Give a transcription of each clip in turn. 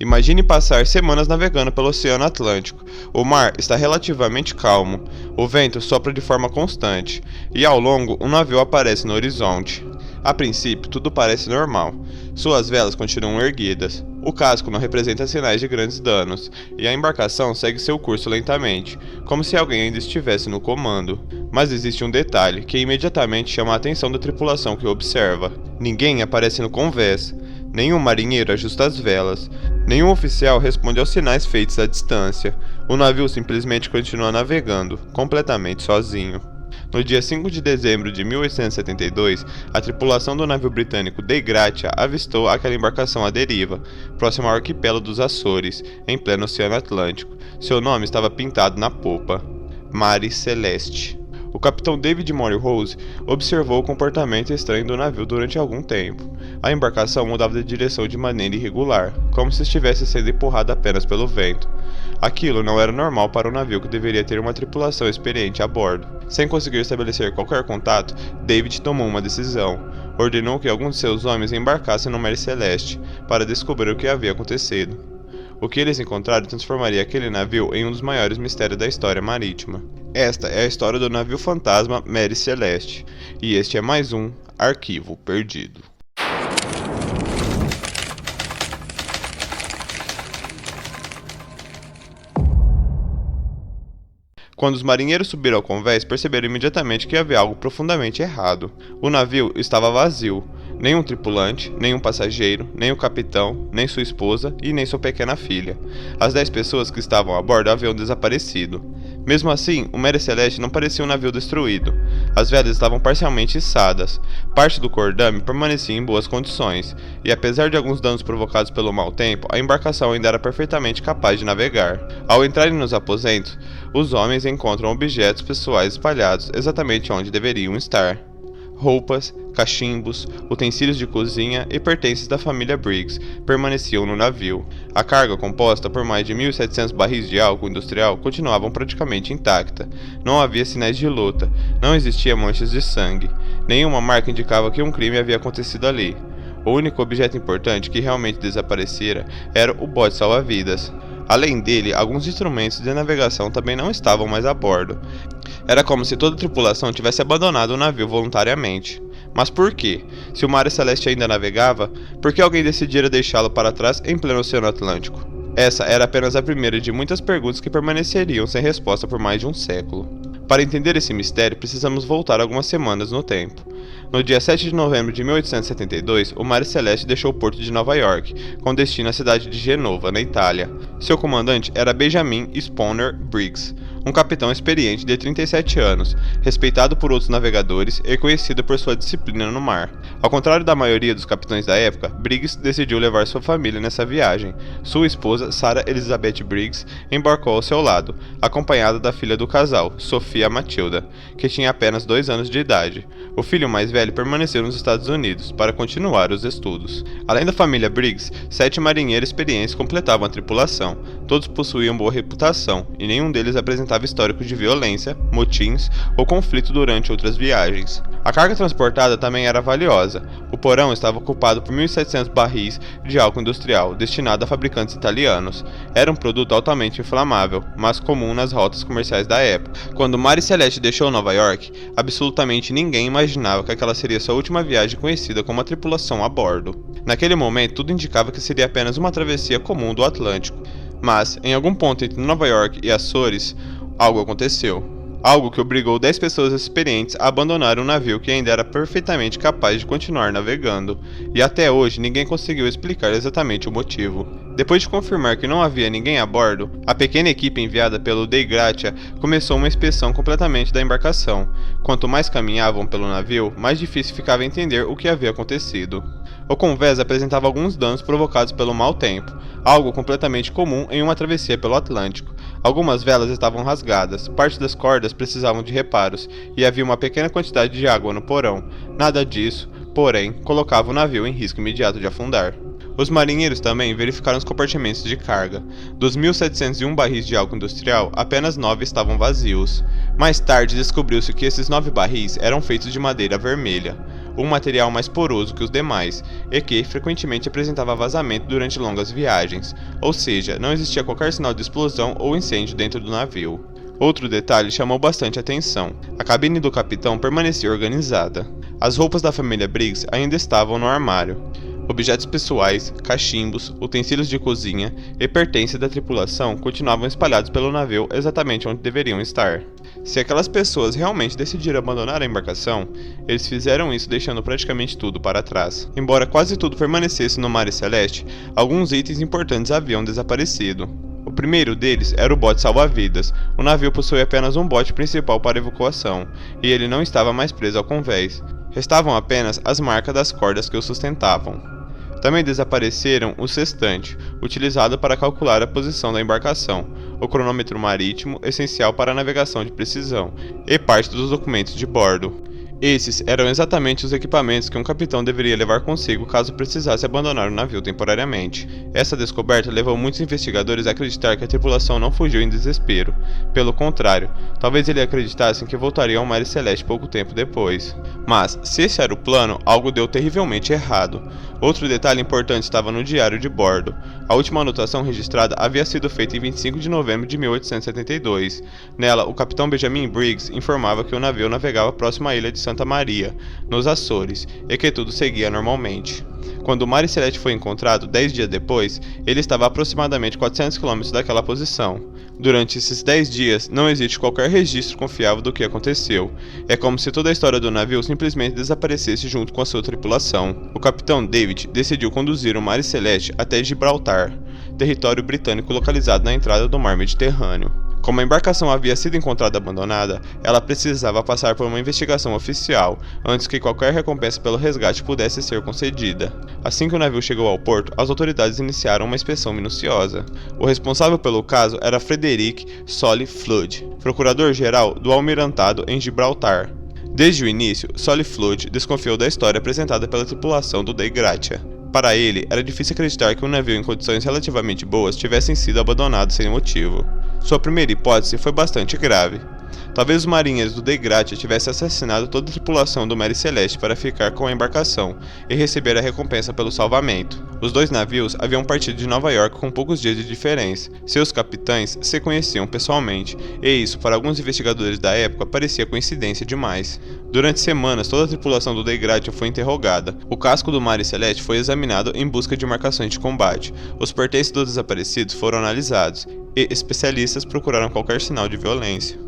Imagine passar semanas navegando pelo Oceano Atlântico. O mar está relativamente calmo, o vento sopra de forma constante, e ao longo um navio aparece no horizonte. A princípio, tudo parece normal. Suas velas continuam erguidas. O casco não representa sinais de grandes danos, e a embarcação segue seu curso lentamente, como se alguém ainda estivesse no comando. Mas existe um detalhe que imediatamente chama a atenção da tripulação que o observa. Ninguém aparece no convés. Nenhum marinheiro ajusta as velas. Nenhum oficial responde aos sinais feitos à distância. O navio simplesmente continua navegando, completamente sozinho. No dia 5 de dezembro de 1872, a tripulação do navio britânico Dei Gratia avistou aquela embarcação à deriva, próximo ao arquipélago dos Açores, em pleno Oceano Atlântico. Seu nome estava pintado na popa: Mare Celeste. O capitão David Mori Rose observou o comportamento estranho do navio durante algum tempo. A embarcação mudava de direção de maneira irregular, como se estivesse sendo empurrada apenas pelo vento. Aquilo não era normal para um navio que deveria ter uma tripulação experiente a bordo. Sem conseguir estabelecer qualquer contato, David tomou uma decisão. Ordenou que alguns de seus homens embarcassem no Mare Celeste para descobrir o que havia acontecido. O que eles encontraram transformaria aquele navio em um dos maiores mistérios da história marítima. Esta é a história do navio fantasma Mare Celeste, e este é mais um Arquivo Perdido. Quando os marinheiros subiram ao convés, perceberam imediatamente que havia algo profundamente errado. O navio estava vazio. Nenhum tripulante, nenhum passageiro, nem o capitão, nem sua esposa e nem sua pequena filha. As 10 pessoas que estavam a bordo haviam desaparecido. Mesmo assim, o Mare Celeste não parecia um navio destruído. As velas estavam parcialmente içadas. Parte do cordame permanecia em boas condições, e apesar de alguns danos provocados pelo mau tempo, a embarcação ainda era perfeitamente capaz de navegar. Ao entrarem nos aposentos, os homens encontram objetos pessoais espalhados exatamente onde deveriam estar. Roupas, cachimbos, utensílios de cozinha e pertences da família Briggs permaneciam no navio. A carga, composta por mais de 1.700 barris de álcool industrial, continuavam praticamente intacta. Não havia sinais de luta, não existia manchas de sangue. Nenhuma marca indicava que um crime havia acontecido ali. O único objeto importante que realmente desaparecera era o bote salva-vidas. Além dele, alguns instrumentos de navegação também não estavam mais a bordo. Era como se toda a tripulação tivesse abandonado o navio voluntariamente. Mas por quê? Se o Mare Celeste ainda navegava, por que alguém decidira deixá-lo para trás em pleno Oceano Atlântico? Essa era apenas a primeira de muitas perguntas que permaneceriam sem resposta por mais de um século. Para entender esse mistério, precisamos voltar algumas semanas no tempo. No dia 7 de novembro de 1872, o Mare Celeste deixou o porto de Nova York, com destino à cidade de Genova, na Itália. Seu comandante era Benjamin Spooner Briggs, um capitão experiente de 37 anos, respeitado por outros navegadores e conhecido por sua disciplina no mar. Ao contrário da maioria dos capitães da época, Briggs decidiu levar sua família nessa viagem. Sua esposa, Sarah Elizabeth Briggs, embarcou ao seu lado, acompanhada da filha do casal, Sophia Matilda, que tinha apenas 2 anos de idade. O filho mais velho permaneceu nos Estados Unidos para continuar os estudos. Além da família Briggs, 7 marinheiros experientes completavam a tripulação. Todos possuíam boa reputação e nenhum deles apresentava histórico de violência, motins ou conflito durante outras viagens. A carga transportada também era valiosa. O porão estava ocupado por 1.700 barris de álcool industrial, destinado a fabricantes italianos. Era um produto altamente inflamável, mas comum nas rotas comerciais da época. Quando Mare Celeste deixou Nova York, absolutamente ninguém imaginava que aquela seria sua última viagem conhecida com uma tripulação a bordo. Naquele momento, tudo indicava que seria apenas uma travessia comum do Atlântico. Mas, em algum ponto entre Nova York e Açores, algo aconteceu. Algo que obrigou 10 pessoas experientes a abandonar um navio que ainda era perfeitamente capaz de continuar navegando, e até hoje ninguém conseguiu explicar exatamente o motivo. Depois de confirmar que não havia ninguém a bordo, a pequena equipe enviada pelo Dei Gratia começou uma inspeção completamente da embarcação. Quanto mais caminhavam pelo navio, mais difícil ficava entender o que havia acontecido. O convés apresentava alguns danos provocados pelo mau tempo, algo completamente comum em uma travessia pelo Atlântico. Algumas velas estavam rasgadas, parte das cordas precisavam de reparos, e havia uma pequena quantidade de água no porão. Nada disso, porém, colocava o navio em risco imediato de afundar. Os marinheiros também verificaram os compartimentos de carga. Dos 1.701 barris de álcool industrial, apenas 9 estavam vazios. Mais tarde descobriu-se que esses 9 barris eram feitos de madeira vermelha. um material mais poroso que os demais, e que frequentemente apresentava vazamento durante longas viagens, ou seja, não existia qualquer sinal de explosão ou incêndio dentro do navio. Outro detalhe chamou bastante atenção: a cabine do capitão permanecia organizada. As roupas da família Briggs ainda estavam no armário. Objetos pessoais, cachimbos, utensílios de cozinha e pertences da tripulação continuavam espalhados pelo navio exatamente onde deveriam estar. Se aquelas pessoas realmente decidiram abandonar a embarcação, eles fizeram isso deixando praticamente tudo para trás. Embora quase tudo permanecesse no Mar Celeste, alguns itens importantes haviam desaparecido. O primeiro deles era o bote salva-vidas. O navio possuía apenas um bote principal para evacuação, e ele não estava mais preso ao convés. Restavam apenas as marcas das cordas que o sustentavam. Também desapareceram o sextante, utilizado para calcular a posição da embarcação, o cronômetro marítimo, essencial para a navegação de precisão, e parte dos documentos de bordo. Esses eram exatamente os equipamentos que um capitão deveria levar consigo caso precisasse abandonar o navio temporariamente. Essa descoberta levou muitos investigadores a acreditar que a tripulação não fugiu em desespero. Pelo contrário, talvez eles acreditassem que voltariam ao Mar Celeste pouco tempo depois. Mas, se esse era o plano, algo deu terrivelmente errado. Outro detalhe importante estava no diário de bordo. A última anotação registrada havia sido feita em 25 de novembro de 1872. Nela, o capitão Benjamin Briggs informava que o navio navegava próximo à ilha de Santa Maria, nos Açores, e que tudo seguia normalmente. Quando o Mar Celeste foi encontrado 10 dias depois, ele estava a aproximadamente 400 km daquela posição. Durante esses 10 dias, não existe qualquer registro confiável do que aconteceu. É como se toda a história do navio simplesmente desaparecesse junto com a sua tripulação. O capitão David decidiu conduzir o Mar Celeste até Gibraltar, território britânico localizado na entrada do Mar Mediterrâneo. Como a embarcação havia sido encontrada abandonada, ela precisava passar por uma investigação oficial, antes que qualquer recompensa pelo resgate pudesse ser concedida. Assim que o navio chegou ao porto, as autoridades iniciaram uma inspeção minuciosa. O responsável pelo caso era Frederick Solly Flood, procurador-geral do Almirantado em Gibraltar. Desde o início, Solly Flood desconfiou da história apresentada pela tripulação do Dei Gratia. Para ele, era difícil acreditar que um navio em condições relativamente boas tivesse sido abandonado sem motivo. Sua primeira hipótese foi bastante grave. Talvez os marinheiros do Dei Gratia tivessem assassinado toda a tripulação do Mar Celeste para ficar com a embarcação e receber a recompensa pelo salvamento. Os dois navios haviam partido de Nova York com poucos dias de diferença. Seus capitães se conheciam pessoalmente, e isso, para alguns investigadores da época, parecia coincidência demais. Durante semanas, toda a tripulação do Dei Gratia foi interrogada. O casco do Mar Celeste foi examinado em busca de marcações de combate. Os pertences dos desaparecidos foram analisados, e especialistas procuraram qualquer sinal de violência.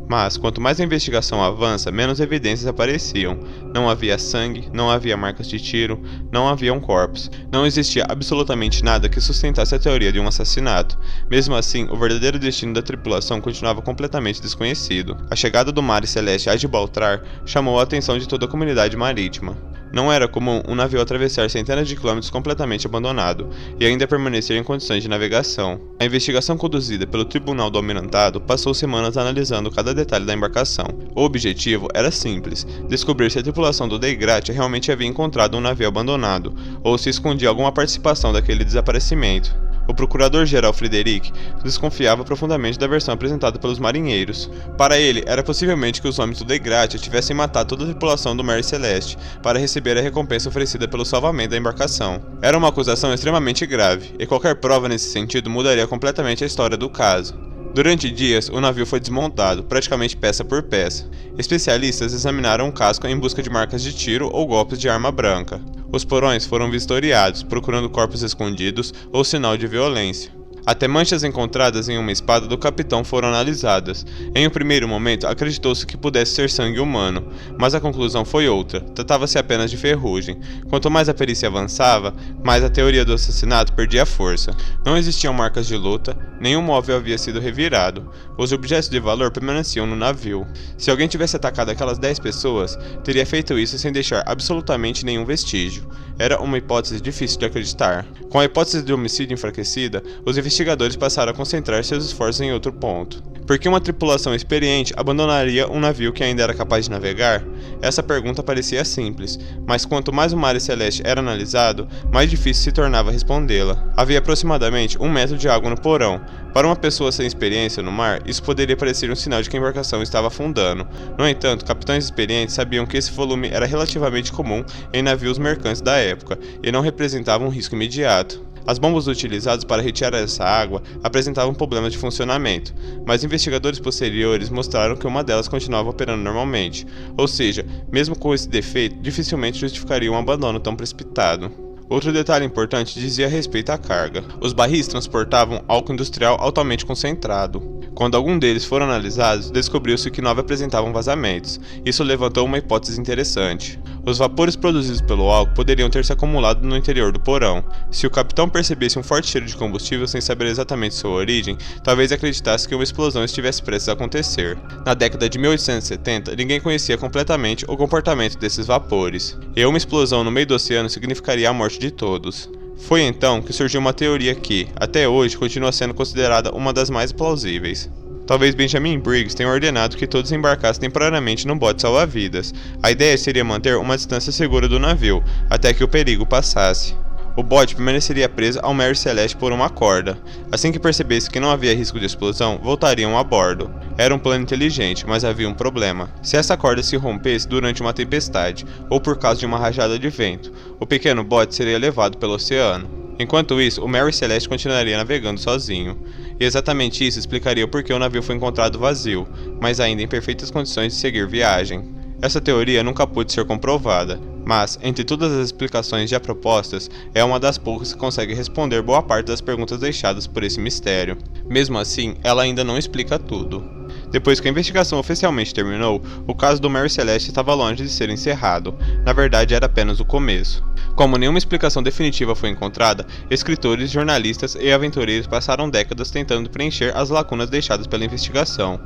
Mas, quanto mais a investigação avança, menos evidências apareciam. Não havia sangue, não havia marcas de tiro, não haviam corpos. Não existia absolutamente nada que sustentasse a teoria de um assassinato. Mesmo assim, o verdadeiro destino da tripulação continuava completamente desconhecido. A chegada do Mar Celeste a Gibraltar chamou a atenção de toda a comunidade marítima. Não era comum um navio atravessar centenas de quilômetros completamente abandonado e ainda permanecer em condições de navegação. A investigação conduzida pelo Tribunal do Almirantado passou semanas analisando cada detalhe da embarcação. O objetivo era simples: descobrir se a tripulação do Dei Gratia realmente havia encontrado um navio abandonado, ou se escondia alguma participação daquele desaparecimento. O procurador-geral Frederick desconfiava profundamente da versão apresentada pelos marinheiros. Para ele, era possivelmente que os homens do Dei Gratia tivessem matado toda a tripulação do Mar Celeste para receber a recompensa oferecida pelo salvamento da embarcação. Era uma acusação extremamente grave, e qualquer prova nesse sentido mudaria completamente a história do caso. Durante dias, o navio foi desmontado, praticamente peça por peça. Especialistas examinaram o casco em busca de marcas de tiro ou golpes de arma branca. Os porões foram vistoriados, procurando corpos escondidos ou sinal de violência. Até manchas encontradas em uma espada do capitão foram analisadas. Em um primeiro momento, acreditou-se que pudesse ser sangue humano, mas a conclusão foi outra: tratava-se apenas de ferrugem. Quanto mais a perícia avançava, mais a teoria do assassinato perdia força. Não existiam marcas de luta, nenhum móvel havia sido revirado. Os objetos de valor permaneciam no navio. Se alguém tivesse atacado aquelas 10 pessoas, teria feito isso sem deixar absolutamente nenhum vestígio. Era uma hipótese difícil de acreditar. Com a hipótese de homicídio enfraquecida, os investigadores passaram a concentrar seus esforços em outro ponto. Por que uma tripulação experiente abandonaria um navio que ainda era capaz de navegar? Essa pergunta parecia simples, mas quanto mais o Mar Celeste era analisado, mais difícil se tornava respondê-la. Havia aproximadamente 1 metro de água no porão. Para uma pessoa sem experiência no mar, isso poderia parecer um sinal de que a embarcação estava afundando. No entanto, capitães experientes sabiam que esse volume era relativamente comum em navios mercantes da época e não representava um risco imediato. As bombas utilizadas para retirar essa água apresentavam problemas de funcionamento, mas investigadores posteriores mostraram que uma delas continuava operando normalmente, ou seja, mesmo com esse defeito, dificilmente justificaria um abandono tão precipitado. Outro detalhe importante dizia respeito à carga. Os barris transportavam álcool industrial altamente concentrado. Quando algum deles foram analisados, descobriu-se que 9 apresentavam vazamentos. Isso levantou uma hipótese interessante. Os vapores produzidos pelo álcool poderiam ter se acumulado no interior do porão. Se o capitão percebesse um forte cheiro de combustível sem saber exatamente sua origem, talvez acreditasse que uma explosão estivesse prestes a acontecer. Na década de 1870, ninguém conhecia completamente o comportamento desses vapores, e uma explosão no meio do oceano significaria a morte de todos. Foi então que surgiu uma teoria que, até hoje, continua sendo considerada uma das mais plausíveis. Talvez Benjamin Briggs tenha ordenado que todos embarcassem temporariamente num bote salva-vidas. A ideia seria manter uma distância segura do navio, até que o perigo passasse. O bote permaneceria preso ao Mary Celeste por uma corda. Assim que percebesse que não havia risco de explosão, voltariam a bordo. Era um plano inteligente, mas havia um problema. Se essa corda se rompesse durante uma tempestade, ou por causa de uma rajada de vento, o pequeno bote seria levado pelo oceano. Enquanto isso, o Mary Celeste continuaria navegando sozinho. E exatamente isso explicaria o porquê o navio foi encontrado vazio, mas ainda em perfeitas condições de seguir viagem. Essa teoria nunca pôde ser comprovada, mas, entre todas as explicações já propostas, é uma das poucas que consegue responder boa parte das perguntas deixadas por esse mistério. Mesmo assim, ela ainda não explica tudo. Depois que a investigação oficialmente terminou, o caso do Mary Celeste estava longe de ser encerrado. Na verdade, era apenas o começo. Como nenhuma explicação definitiva foi encontrada, escritores, jornalistas e aventureiros passaram décadas tentando preencher as lacunas deixadas pela investigação.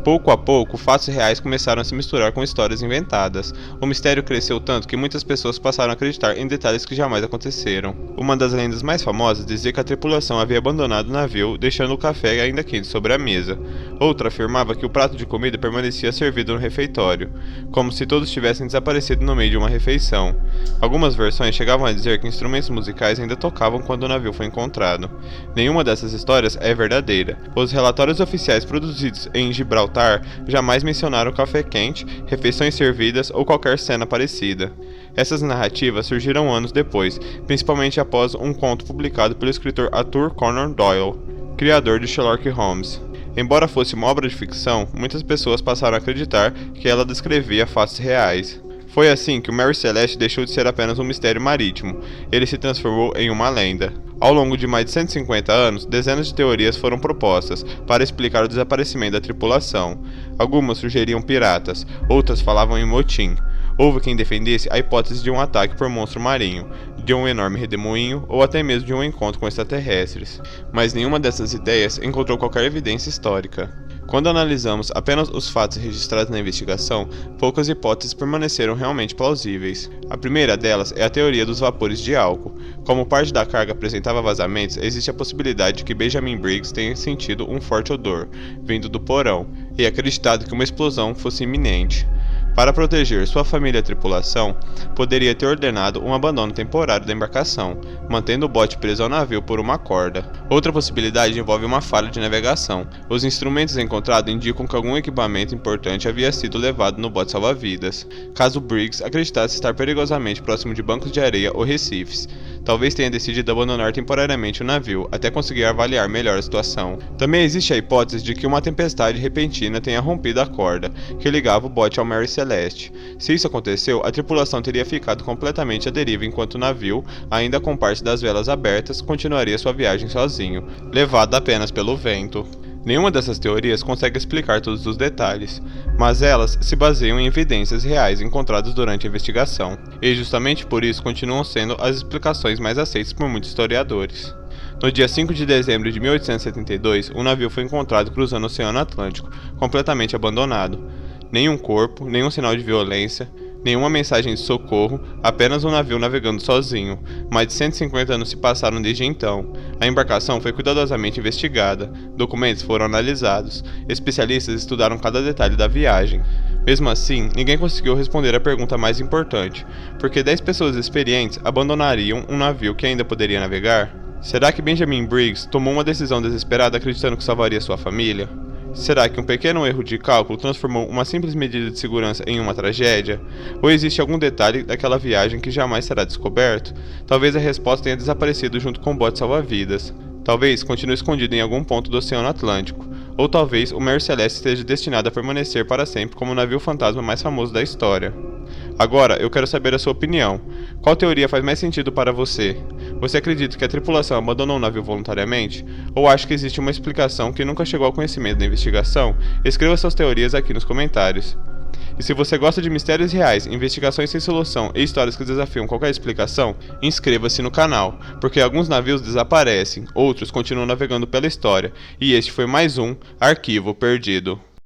Pouco a pouco, fatos reais começaram a se misturar com histórias inventadas. O mistério cresceu tanto que muitas pessoas passaram a acreditar em detalhes que jamais aconteceram. Uma das lendas mais famosas dizia que a tripulação havia abandonado o navio, deixando o café ainda quente sobre a mesa. Outra afirmava que o prato de comida permanecia servido no refeitório, como se todos tivessem desaparecido no meio de uma refeição. Algumas versões chegavam a dizer que instrumentos musicais ainda tocavam quando o navio foi encontrado. Nenhuma dessas histórias é verdadeira. Os relatórios oficiais produzidos em Gibraltar jamais mencionaram café quente, refeições servidas ou qualquer cena parecida. Essas narrativas surgiram anos depois, principalmente após um conto publicado pelo escritor Arthur Conan Doyle, criador de Sherlock Holmes. Embora fosse uma obra de ficção, muitas pessoas passaram a acreditar que ela descrevia fatos reais. Foi assim que o Mary Celeste deixou de ser apenas um mistério marítimo, ele se transformou em uma lenda. Ao longo de mais de 150 anos, dezenas de teorias foram propostas para explicar o desaparecimento da tripulação. Algumas sugeriam piratas, outras falavam em motim. Houve quem defendesse a hipótese de um ataque por monstro marinho, de um enorme redemoinho ou até mesmo de um encontro com extraterrestres. Mas nenhuma dessas ideias encontrou qualquer evidência histórica. Quando analisamos apenas os fatos registrados na investigação, poucas hipóteses permaneceram realmente plausíveis. A primeira delas é a teoria dos vapores de álcool. Como parte da carga apresentava vazamentos, existe a possibilidade de que Benjamin Briggs tenha sentido um forte odor, vindo do porão, e acreditado que uma explosão fosse iminente. Para proteger sua família e a tripulação, poderia ter ordenado um abandono temporário da embarcação, mantendo o bote preso ao navio por uma corda. Outra possibilidade envolve uma falha de navegação. Os instrumentos encontrados indicam que algum equipamento importante havia sido levado no bote salva-vidas, caso Briggs acreditasse estar perigosamente próximo de bancos de areia ou recifes. Talvez tenha decidido abandonar temporariamente o navio, até conseguir avaliar melhor a situação. Também existe a hipótese de que uma tempestade repentina tenha rompido a corda, que ligava o bote ao Mary Celeste. Se isso aconteceu, a tripulação teria ficado completamente à deriva enquanto o navio, ainda com parte das velas abertas, continuaria sua viagem sozinho, levado apenas pelo vento. Nenhuma dessas teorias consegue explicar todos os detalhes, mas elas se baseiam em evidências reais encontradas durante a investigação, e justamente por isso continuam sendo as explicações mais aceitas por muitos historiadores. No dia 5 de dezembro de 1872, um navio foi encontrado cruzando o Oceano Atlântico, completamente abandonado. Nenhum corpo, nenhum sinal de violência, Nenhuma mensagem de socorro, apenas um navio navegando sozinho. Mais de 150 anos se passaram desde então. A embarcação foi cuidadosamente investigada, documentos foram analisados, especialistas estudaram cada detalhe da viagem. Mesmo assim, ninguém conseguiu responder a pergunta mais importante: por que 10 pessoas experientes abandonariam um navio que ainda poderia navegar? Será que Benjamin Briggs tomou uma decisão desesperada acreditando que salvaria sua família? Será que um pequeno erro de cálculo transformou uma simples medida de segurança em uma tragédia? Ou existe algum detalhe daquela viagem que jamais será descoberto? Talvez a resposta tenha desaparecido junto com o bote salva-vidas. Talvez continue escondido em algum ponto do Oceano Atlântico. Ou talvez o Mare Celeste esteja destinado a permanecer para sempre como o navio fantasma mais famoso da história. Agora, eu quero saber a sua opinião. Qual teoria faz mais sentido para você? Você acredita que a tripulação abandonou o navio voluntariamente? Ou acha que existe uma explicação que nunca chegou ao conhecimento da investigação? Escreva suas teorias aqui nos comentários. E se você gosta de mistérios reais, investigações sem solução e histórias que desafiam qualquer explicação, inscreva-se no canal, porque alguns navios desaparecem, outros continuam navegando pela história, e este foi mais um Arquivo Perdido.